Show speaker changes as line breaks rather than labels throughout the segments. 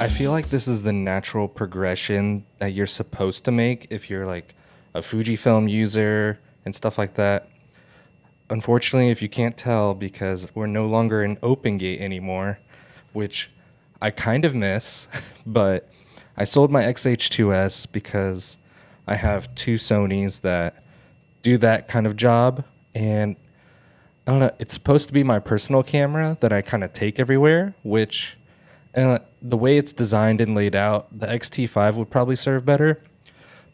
feel like this is the natural progression that you're supposed to make if you're like a Fujifilm user and stuff like that. Unfortunately, if you can't tell, because we're no longer in OpenGate anymore, which I kind of miss, but I sold my XH2S because I have two Sonys that do that kind of job. And I don't know, it's supposed to be my personal camera that I kind of take everywhere, which the way it's designed and laid out, the X-T5 would probably serve better.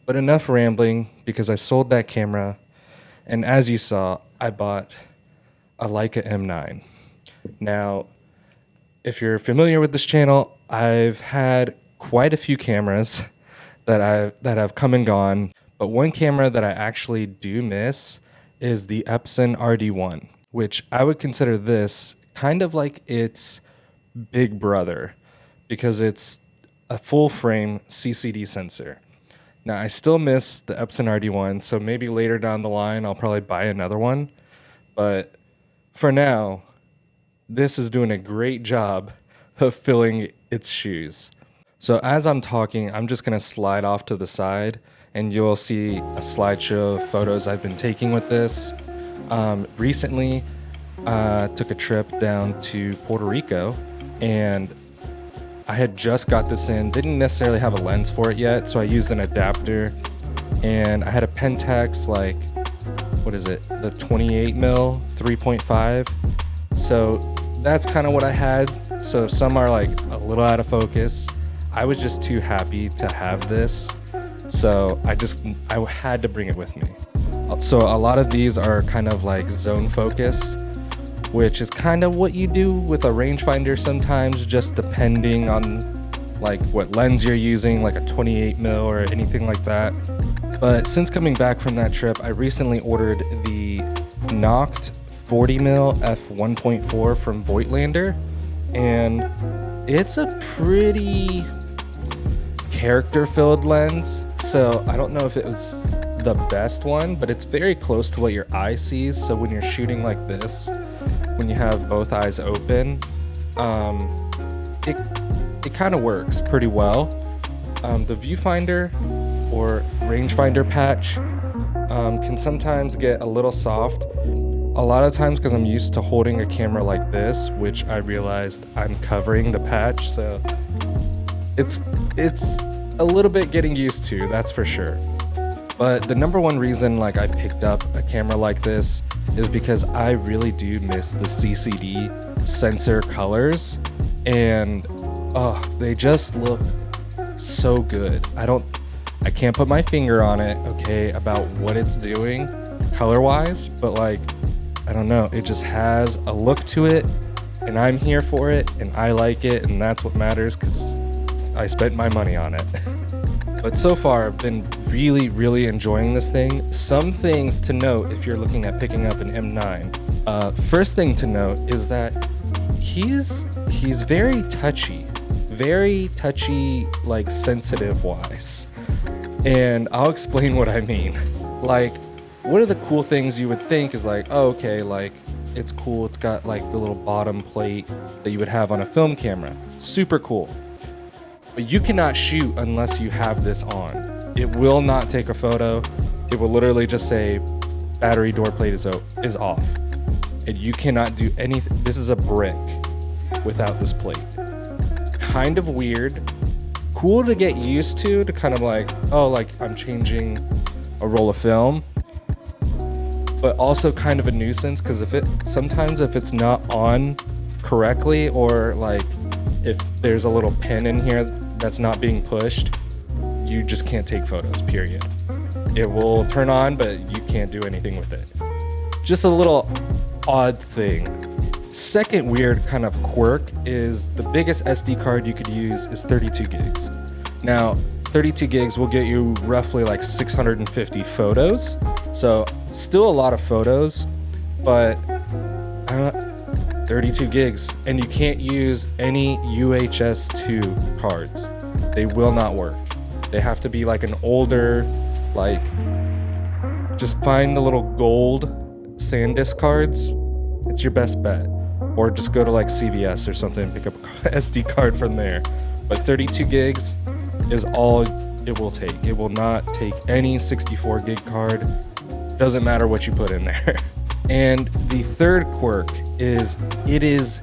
But enough rambling, because I sold that camera, and as you saw, I bought a Leica M9. Now, if you're familiar with this channel, I've had quite a few cameras that have come and gone, but one camera that I actually do miss is the Epson RD1, which I would consider this kind of like its big brother, because it's a full frame CCD sensor. Now, I still miss the Epson RD1, so maybe later down the line I'll probably buy another one. But for now, this is doing a great job of filling its shoes. So as I'm talking, I'm just going to slide off to the side, and you'll see a slideshow of photos I've been taking with this. Recently, took a trip down to Puerto Rico, and I had just got this in, didn't necessarily have a lens for it yet, so I used an adapter, and I had a Pentax, like, what is it, the 28mm 3.5, so that's kind of what I had. So some are like a little out of focus. I was just too happy to have this, so I had to bring it with me. So a lot of these are kind of like zone focus, which is kind of what you do with a rangefinder sometimes, just depending on like what lens you're using, like a 28mm or anything like that. But since coming back from that trip, I recently ordered the Noct 40mm f1.4 from Voigtlander, and it's a pretty character-filled lens. So I don't know if it was the best one, but it's very close to what your eye sees. So when you're shooting like this, when you have both eyes open, it kind of works pretty well. The viewfinder or rangefinder patch can sometimes get a little soft. A lot of times, because I'm used to holding a camera like this, which I realized I'm covering the patch, so it's a little bit getting used to, that's for sure. But the number one reason like I picked up a camera like this is because I really do miss the CCD sensor colors, and they just look so good. I can't put my finger on it, okay, about what it's doing color-wise, but like, I don't know, it just has a look to it, and I'm here for it, and I like it, and that's what matters, because I spent my money on it. But so far, I've been really, really enjoying this thing. Some things to note if you're looking at picking up an M9. First thing to note is that he's very touchy, like sensitive-wise. And I'll explain what I mean. Like, one of the cool things you would think is like, oh, okay, like, it's cool. It's got like the little bottom plate that you would have on a film camera. Super cool. But you cannot shoot unless you have this on. It will not take a photo. It will literally just say, battery door plate is off. And you cannot do anything. This is a brick without this plate. Kind of weird. Cool to get used to kind of like, oh, like I'm changing a roll of film. But also kind of a nuisance, because sometimes if it's not on correctly, or like if there's a little pin in here that's not being pushed, you just can't take photos, period. It will turn on, but you can't do anything with it. Just a little odd thing. Second weird kind of quirk is the biggest SD card you could use is 32 gigs. Now, 32 gigs will get you roughly like 650 photos. So still a lot of photos, but 32 gigs. And you can't use any UHS 2 cards. They will not work. They have to be like an older, like, just find the little gold SanDisk cards. It's your best bet. Or just go to like CVS or something and pick up a SD card from there. but 32 gigs is all it will take. It will not take any 64 gig card. Doesn't matter what you put in there. And the third quirk is it is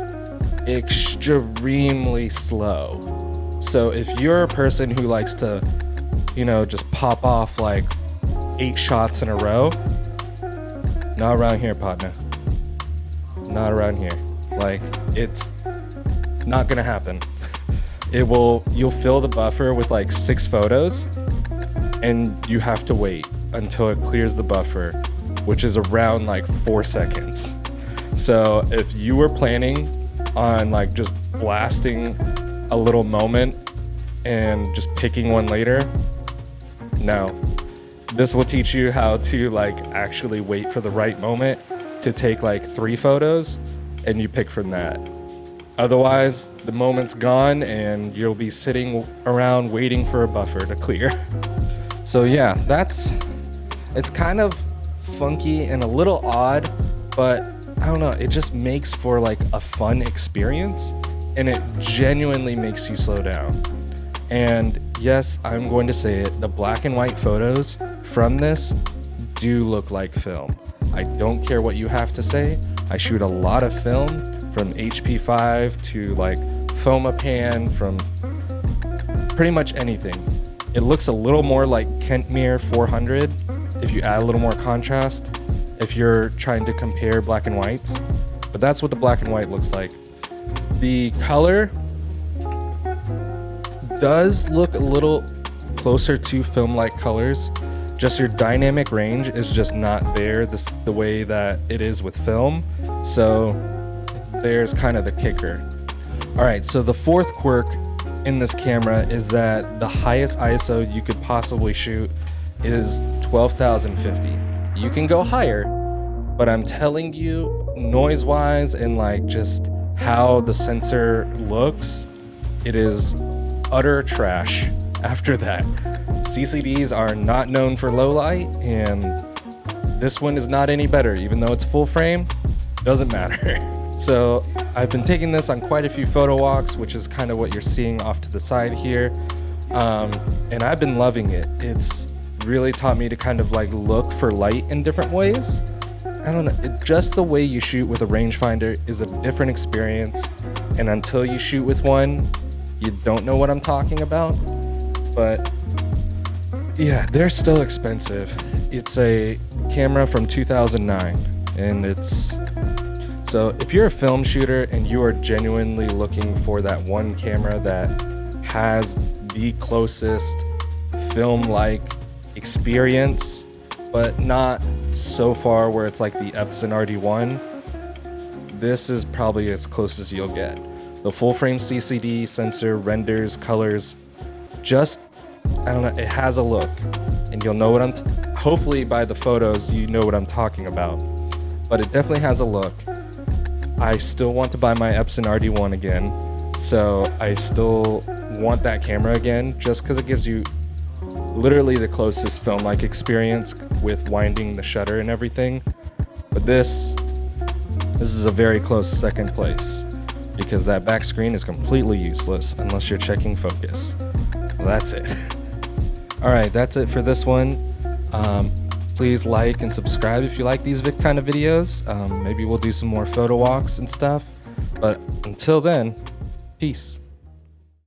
extremely slow. So if you're a person who likes to, just pop off like 8 shots in a row, not around here, partner. Not around here. Like, it's not gonna happen. You'll fill the buffer with like 6 photos, and you have to wait until it clears the buffer, which is around like 4 seconds. So if you were planning on like just blasting a little moment and just picking one later, no. This will teach you how to like actually wait for the right moment to take like 3 photos, and you pick from that. Otherwise, the moment's gone and you'll be sitting around waiting for a buffer to clear. So yeah, it's kind of funky and a little odd, but I don't know, it just makes for like a fun experience, and it genuinely makes you slow down. And yes, I'm going to say it, the black and white photos from this do look like film. I don't care what you have to say. I shoot a lot of film, from HP5 to like Fomapan, from pretty much anything. It looks a little more like Kentmere 400 if you add a little more contrast, if you're trying to compare black and whites. But that's what the black and white looks like. The color does look a little closer to film-like colors. Just your dynamic range is just not there the way that it is with film. So there's kind of the kicker. All right, so the fourth quirk in this camera is that the highest ISO you could possibly shoot is 12,050. You can go higher, but I'm telling you, noise-wise and like just how the sensor looks, it is utter trash after that. CCDs are not known for low light, and this one is not any better. Even though it's full frame, doesn't matter. So I've been taking this on quite a few photo walks, which is kind of what you're seeing off to the side here. And I've been loving it. It's really taught me to kind of like look for light in different ways. I don't know, just the way you shoot with a rangefinder is a different experience. And until you shoot with one, you don't know what I'm talking about. But yeah, they're still expensive. It's a camera from 2009, and so if you're a film shooter and you are genuinely looking for that one camera that has the closest film-like experience, but not so far where it's like the Epson RD1, this is probably as close as you'll get. The full-frame CCD sensor renders colors just, I don't know, it has a look, and you'll know what hopefully by the photos you know what I'm talking about, but it definitely has a look. I still want to buy my Epson RD1 again, so I still want that camera again, just because it gives you literally the closest film-like experience with winding the shutter and everything. But this is a very close second place, because that back screen is completely useless unless you're checking focus. Well, that's it. All right, that's it for this one. Please like and subscribe if you like these kind of videos. Maybe we'll do some more photo walks and stuff. But until then, peace.